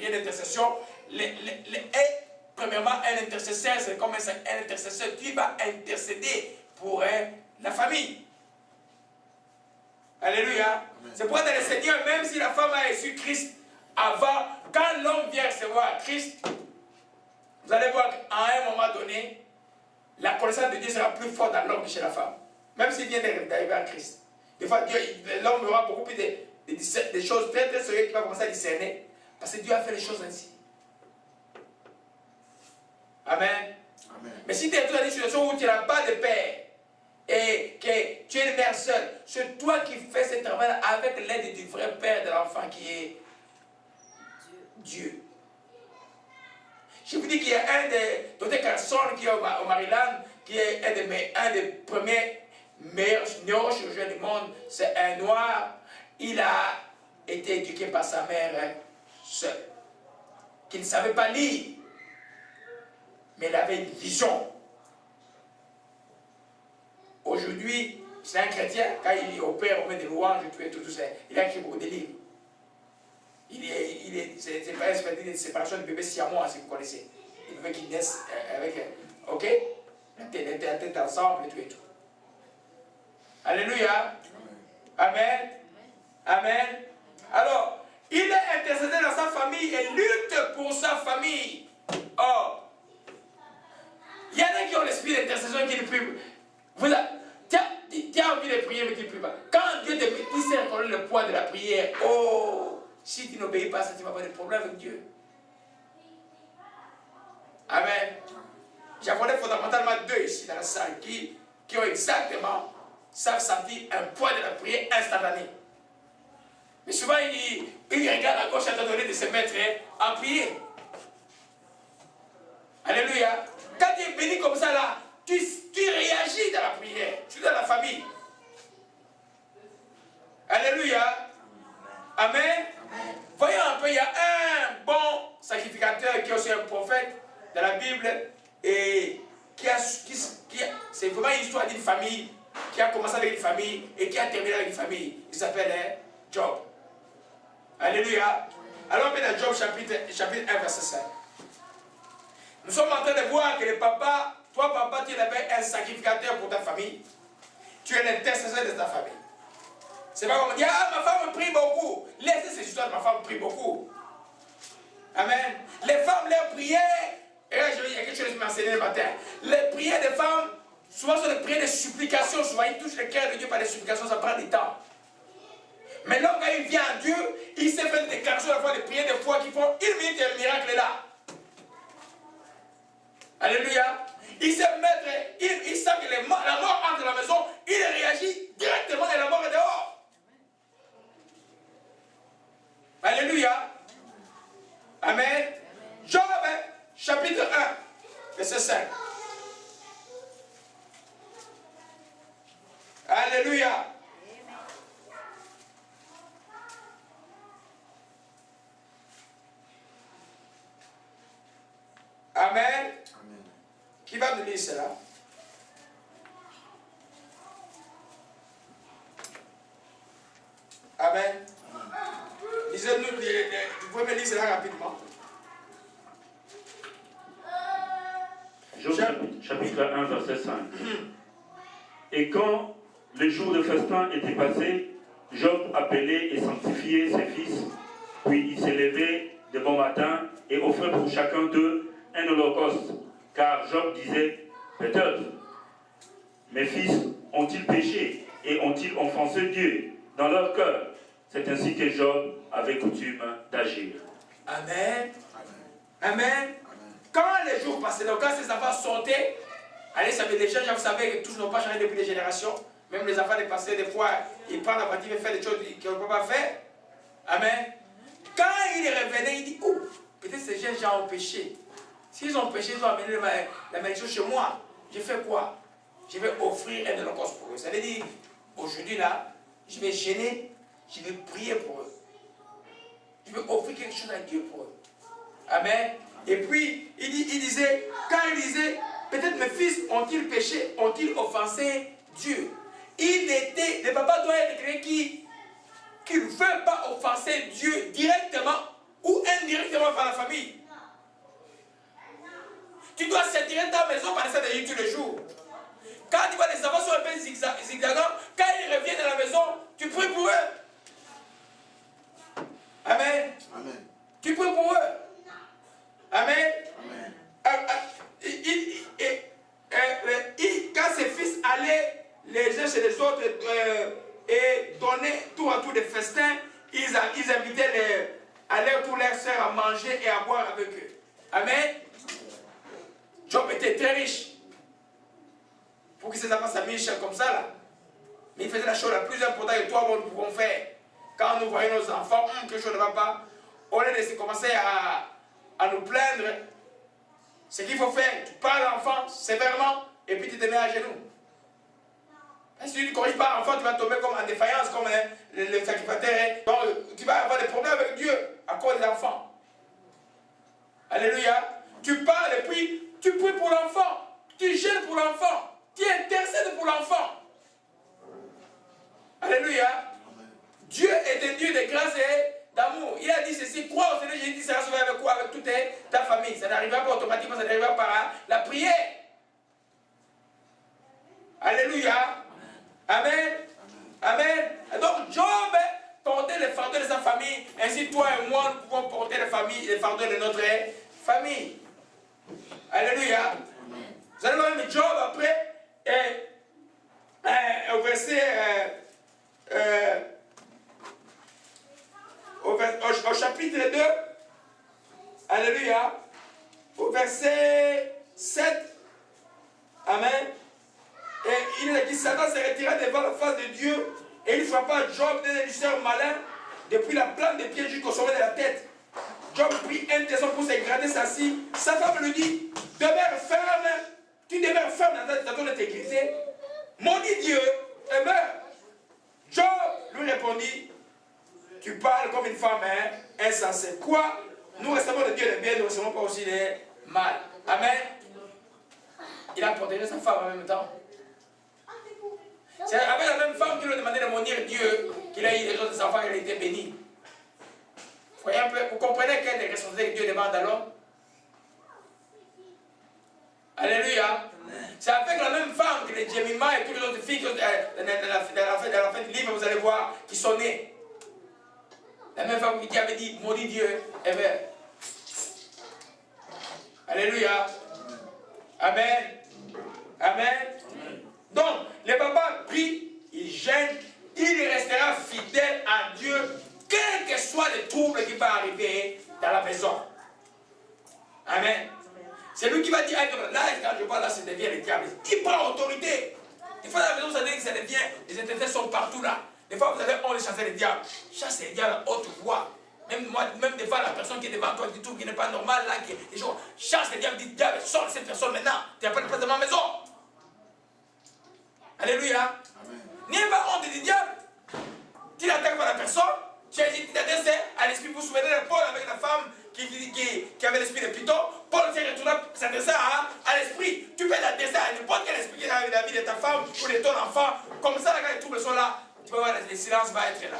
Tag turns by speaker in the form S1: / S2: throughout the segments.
S1: prières d'intercession, premièrement, un intercesseur, c'est comme un intercesseur qui va intercéder pour la famille. Alléluia. C'est pourquoi dans le Seigneur, même si la femme a reçu Christ avant, quand l'homme vient recevoir Christ, vous allez voir qu'à un moment donné, la connaissance de Dieu sera plus forte dans l'homme que chez la femme. Même s'il vient d'arriver à Christ. Des fois, l'homme aura beaucoup plus de choses très très sérieuses qu'il va commencer à discerner. Parce que Dieu a fait les choses ainsi. Amen. Amen. Mais si tu es dans une situation où tu n'as pas de père et que tu es une mère seule, c'est toi qui fais ce travail avec l'aide du vrai père de l'enfant qui est Dieu. Je vous dis qu'il y a un des Dr. Carson qui est au Maryland, qui est un des premiers meilleurs neurochirurgiens du monde. C'est un noir. Il a été éduqué par sa mère seule, qui ne savait pas lire, mais il avait une vision. Aujourd'hui, c'est un chrétien. Quand il opère, on met des louanges, tout ça. Il a écrit beaucoup de livres. C'est pas une séparation de bébé siamois, si vous connaissez. Il veut qu'ils naissent avec, ok, la tête ensemble et tout. Alléluia. Amen. Amen. Alors, il est intercédé dans sa famille et lutte pour sa famille. Oh, il y en a qui ont l'esprit d'intercession qui ne prient. Tu as envie de prier, mais tu ne pries pas. Quand Dieu te met, tu sais reconnaître le poids de la prière. Oh, si tu n'obéis pas, ça, tu vas avoir des problèmes avec Dieu. Amen. J'apprenais fondamentalement deux ici dans la salle qui ont exactement, savent sentir un poids de la prière instantané. Mais souvent, ils regardent à gauche à droite de se mettre en prière. Alléluia. Quand tu es béni comme ça, là, tu réagis dans la prière. Tu es dans la famille. Alléluia. Amen. Voyons un peu, il y a un bon sacrificateur qui est aussi un prophète dans la Bible et c'est vraiment une histoire d'une famille qui a commencé avec une famille et qui a terminé avec une famille. Il s'appelle Job. Alléluia. Alors, on est dans Job chapitre 1, verset 5. Nous sommes en train de voir que le papa, toi papa, tu es un sacrificateur pour ta famille. Tu es l'intercesseur de ta famille. C'est pas comme on dit, ah, ma femme prie beaucoup. Laissez ces histoires de ma femme prie beaucoup. Amen. Les femmes, leurs prières, et là, il y a quelque chose qui m'a enseigné le matin. Les prières des femmes, souvent sont des prières de supplication. Souvent, ils touchent le cœur de Dieu par des supplications, ça prend du temps. Mais l'homme, quand il vient à Dieu, il s'est fait des déclarations, à la fois des prières de foi qui font une minute et le miracle est là. Alléluia. Il sait mettre, il sait que la mort entre dans la maison, il réagit directement et la mort est dehors. Alléluia. Amen. Job, chapitre 1, verset 5. Alléluia. Amen. Amen. Qui va nous lire cela? Amen. Lisez-nous, vous pouvez me lire cela rapidement.
S2: Job chapitre 1, verset 5. Et quand le jour de festin était passé, Job appelait et sanctifiait ses fils, puis il s'élevait de bon matin et offrait pour chacun d'eux un holocauste, car Job disait, peut-être, mes fils ont-ils péché et ont-ils offensé Dieu dans leur cœur? C'est ainsi que Job avait coutume d'agir.
S1: Amen. Amen. Quand les jours passaient, donc quand ces enfants sautaient, allez, ça veut déjà, vous savez que tous n'ont pas changé depuis des générations. Même les enfants des passés, des fois, ils prennent la partie et font des choses qu'ils ne peuvent pas faire. Amen. Quand il revenait, il dit, ouh, peut-être ces jeunes gens ont péché. S'ils ont péché, ils ont amené la malédiction chez moi. Je fais quoi? Je vais offrir un holocauste pour eux. Ça veut dire, aujourd'hui là, je vais gêner, je vais prier pour eux. Je vais offrir quelque chose à Dieu pour eux. Amen. Et puis, il disait, quand il disait, peut-être mes fils ont-ils péché, ont-ils offensé Dieu? Le papa doit être quelqu'un qui ne veut pas offenser Dieu directement ou indirectement par la famille. Tu dois s'attirer ta maison par les saints de Dieu tous les jours. Quand tu vois les enfants sont un peu zigzagants, quand ils reviennent à la maison, tu pries pour eux. Amen. Amen. Tu pries pour eux. Amen. Amen. Quand ses fils allaient les uns chez les autres et donnaient tour à tour des festins, ils invitaient tous leurs sœurs à manger et à boire avec eux. Amen. Job était très riche. Pour que ses enfants s'amusent comme ça là. Mais il faisait la chose la plus importante que toi, nous pouvons faire. Quand nous voyons nos enfants, quelque chose ne va pas, au lieu de commencer à nous plaindre, ce qu'il faut faire, tu parles à l'enfant sévèrement et puis tu te mets à genoux. Et si tu ne corriges pas l'enfant, tu vas tomber comme en défaillance, comme le sacrificateur. Donc tu vas avoir des problèmes avec Dieu à cause des enfants. Alléluia. Tu parles et puis tu pries pour l'enfant. Tu gênes pour l'enfant. Tu intercèdes pour l'enfant. Alléluia. Dieu est un Dieu de grâce et d'amour. Il a dit ceci, crois au Seigneur Jésus, tu seras sauvé avec quoi? Avec toute ta famille. Ça n'arrivera pas automatiquement, ça n'arrivera pas par la prière. Alléluia. Amen. Amen. Et donc Job portait les fardeaux de sa famille. Ainsi toi et moi, nous pouvons porter les fardeaux de notre famille. Alléluia. Vous allez voir, mais Job après, au verset... au chapitre 2, alléluia, au verset 7, amen, et il a dit, Satan se retira devant la face de Dieu, et il frappa Job d'un élixir malin, depuis la plante des pieds jusqu'au sommet de la tête. Job prit un tesson pour se gratter sa scie. Sa femme lui dit, demeure ferme, tu demeures ferme dans ton intégrité, maudit Dieu et meurs. Job lui répondit, tu parles comme une femme insensée. Quoi? Nous recevons de Dieu les biens, nous ne recevons pas aussi les mal. Amen. Il a protégé sa femme en même temps. C'est avec la même femme qui lui a demandé de maudire Dieu qu'il a eu les autres enfants, qu'il a été béni. Voyez un peu, vous comprenez quelle est la responsabilité que Dieu demande à l'homme? Alléluia. C'est avec la même femme que les Jemima et toutes les autres filles dans la fin du livre, vous allez voir, qui sont nées. La même femme qui avait dit, maudit Dieu, et bien. Alléluia. Amen. Amen. Donc, les papas prient, ils gênent, il restera fidèle à Dieu, quels que soient les troubles qui vont arriver dans la maison. Amen. C'est lui qui va dire, là, quand je vois là, ça devient le diable. Il prend autorité. Des fois, dans la maison, ça devient que ça devient, les intérêts sont partout là. Des fois, vous avez honte de chasser les diables. Chasse les diables à haute voix. Même des fois, la personne qui est devant toi, qui trouve qu'il n'est pas normal, là, qui est des gens, chasse les diables, dit, diable, sors de cette personne maintenant. Tu n'as pas de place dans ma maison. Alléluia. N'ayez pas honte du diable. Tu n'attaques pas la personne. Tu t'adresses à l'esprit. Vous vous souvenez de Paul avec la femme qui avait l'esprit de Python. Paul s'est retourné s'adresser à l'esprit. Tu peux t'adresser à n'importe quel esprit qui est dans la vie de ta femme ou de ton enfant. Comme ça, quand les troubles sont là, tu vas voir, le silence va être là.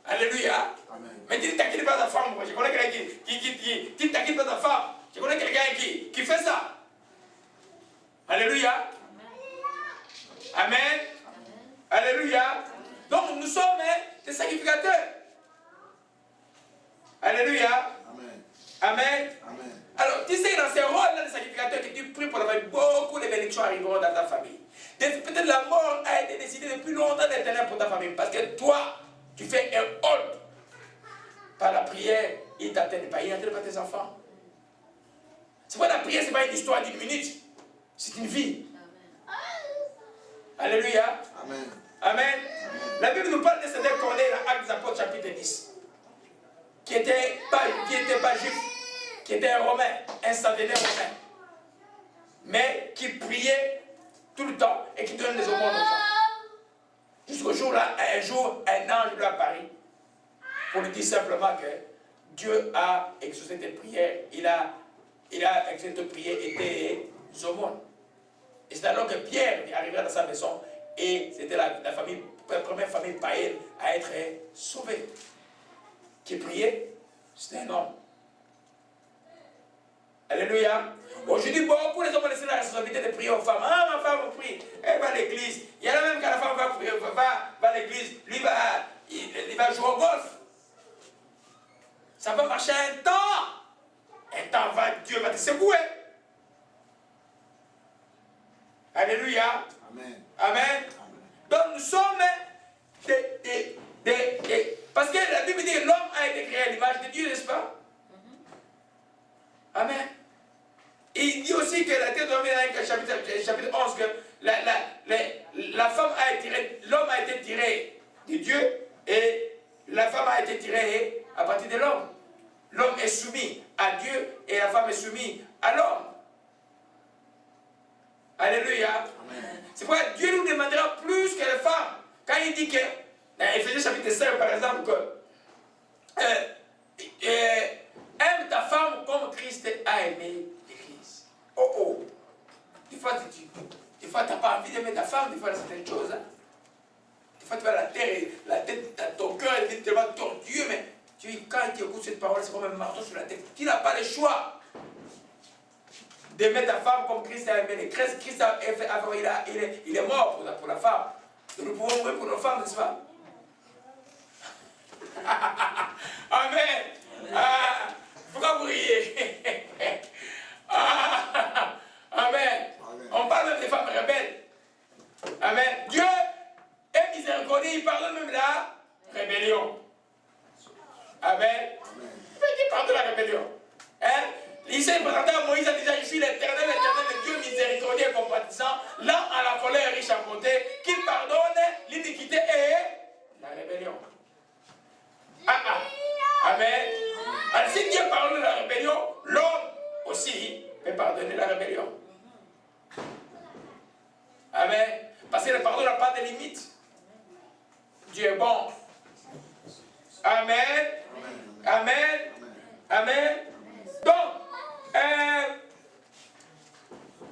S1: Alléluia. Amen. Mais tu ne t'inquiètes pas ta femme. Je connais quelqu'un qui ne t'inquiète pas ta femme. Je connais quelqu'un qui fait ça. Alléluia. Amen. Amen. Alléluia. Donc nous sommes des sacrificateurs. Alléluia. Amen. Amen. Amen. Alors, tu sais, dans ces rôles-là de sacrificateurs, que tu pries pour la famille, beaucoup de bénédictions arriveront dans ta famille. Peut-être la mort a été décidée depuis longtemps d'éternel pour ta famille. Parce que toi, tu fais un hold. Par la prière, il ne t'atteigne pas. Il n'atteigne pas tes enfants. C'est pas la prière, ce n'est pas une histoire d'une minute. C'est une vie. Alléluia. Amen. Amen. La Bible nous parle de cet Corneille dans Actes des Apôtres chapitre 10. Qui n'était pas juif, qui était un Romain, un centenaire romain. Mais qui priait tout le temps et qui donnait des aumônes aux gens. Jusqu'au jour là, un jour, un ange lui apparaît pour lui dire simplement que Dieu a exaucé tes prières. Il a exaucé tes prières et tes aumônes. Et c'est alors que Pierre est arrivé dans sa maison et c'était la première famille païenne à être sauvée. Qui priait C'était un homme. Alléluia. Aujourd'hui, beaucoup les hommes ont laissé la responsabilité de prier aux femmes. Ah, ma femme prie, elle va à l'église. Il y en a même quand la femme va à l'église, lui il va jouer au golf. Ça va marcher un temps. Un temps va, Dieu va te secouer. Alléluia.
S3: Amen.
S1: Amen. Donc nous sommes parce que la Bible dit que l'homme a été créé à l'image de Dieu, n'est-ce pas? Amen. Et il dit aussi que la tête de l'homme, chapitre 11, que la femme a été tirée, l'homme a été tiré de Dieu et la femme a été tirée à partir de l'homme. L'homme est soumis à Dieu et la femme est soumise à l'homme. Alléluia. C'est pourquoi Dieu nous demandera plus que les femmes. Quand il dit que, dans Éphésiens chapitre 5 par exemple, que aime ta femme comme Christ a aimé l'Église. Oh oh. Des fois, tu n'as pas envie d'aimer ta femme, des fois, il y a certaines choses. Hein. Des fois, tu vas à la tête, ton cœur est tellement tortueux, mais quand tu écoutes cette parole, c'est comme un marteau sur la tête. Tu n'as pas le choix d'aimer ta femme comme Christ a aimé l'Église. Christ il est mort pour la femme. Et nous pouvons mourir pour nos femmes, n'est-ce pas? Amen. Ah, pourquoi vous riez? Ah, amen. On parle même des femmes rebelles. Amen. Dieu est miséricordieux, il pardonne même la rébellion. Amen. Il pardonne la rébellion. Hein? Il s'est présenté à Moïse, a dit, je suis l'Éternel, le Dieu miséricordieux et compatissant, lent à la colère, riche en bonté, qui pardonne l'iniquité et la rébellion. Amen. Alors si Dieu pardonne la rébellion, l'homme aussi peut pardonner la rébellion. Amen. Parce que le pardon n'a pas de limite. Dieu est bon. Amen. Amen. Amen. Donc,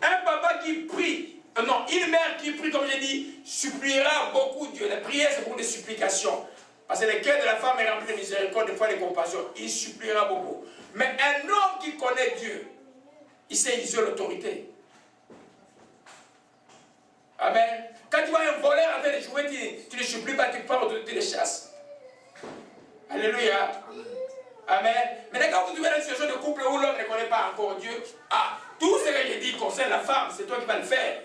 S1: un papa qui prie, non, une mère qui prie, comme j'ai dit, suppliera beaucoup Dieu. La prière, c'est pour des supplications. Parce que le cœur de la femme est rempli de miséricorde, des fois de compassion. Il suppliera beaucoup. Mais un homme qui connaît Dieu, il sait user l'autorité. Amen. Quand tu vois un voleur en train de jouer, tu ne supplies pas, tu prends l'autorité de chasse. Alléluia. Amen. Mais quand vous trouvez une situation de couple où l'homme ne connaît pas encore Dieu, tout ce que j'ai dit concerne la femme, c'est toi qui vas le faire.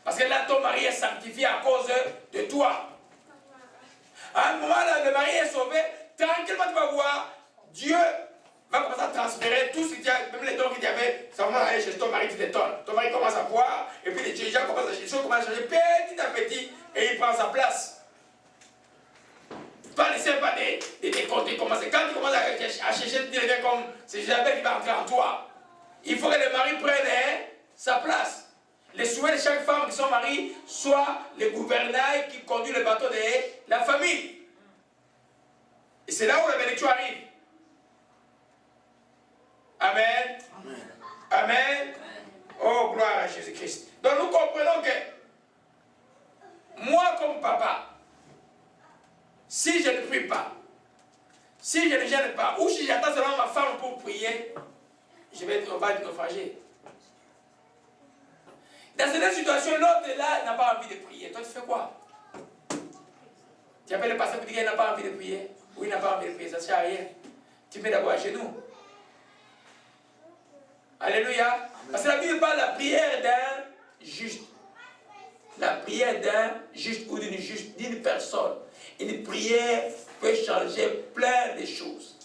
S1: Parce que là, ton mari est sanctifié à cause de toi. À un moment, là, le mari est sauvé, tranquillement, tu vas voir, Dieu va commencer à transférer tout ce qu'il y a, même les dons qu'il y avait, ça va aller chez ton mari, tu t'étonnes. Ton mari commence à boire, et puis les gens commencent à changer petit à petit, et il prend sa place. Toi, n'essaie pas de compter commencer. Quand tu commences à chercher, tu deviens comme, c'est Jézabel qui va entrer en toi. Il faut que le mari prenne sa place. Les souhaits de chaque femme qui sont mariées soient le gouvernail qui conduit le bateau de la famille. Et c'est là où la bénédiction arrive. Amen. Amen. Amen. Oh, gloire à Jésus-Christ. Donc nous comprenons que moi comme papa, si je ne prie pas, si je ne gêne pas, ou si j'attends seulement ma femme pour prier, je vais être au bas du naufragé. Dans cette situation, l'autre là n'a pas envie de prier. Toi, tu fais quoi? Tu appelles le pasteur pour dire qu'il n'a pas envie de prier? Ou il n'a pas envie de prier, ça ne sert à rien. Tu mets d'abord à genoux. Alléluia. Parce que la Bible parle de la prière d'un juste. La prière d'un juste ou d'une personne. Une prière peut changer plein de choses.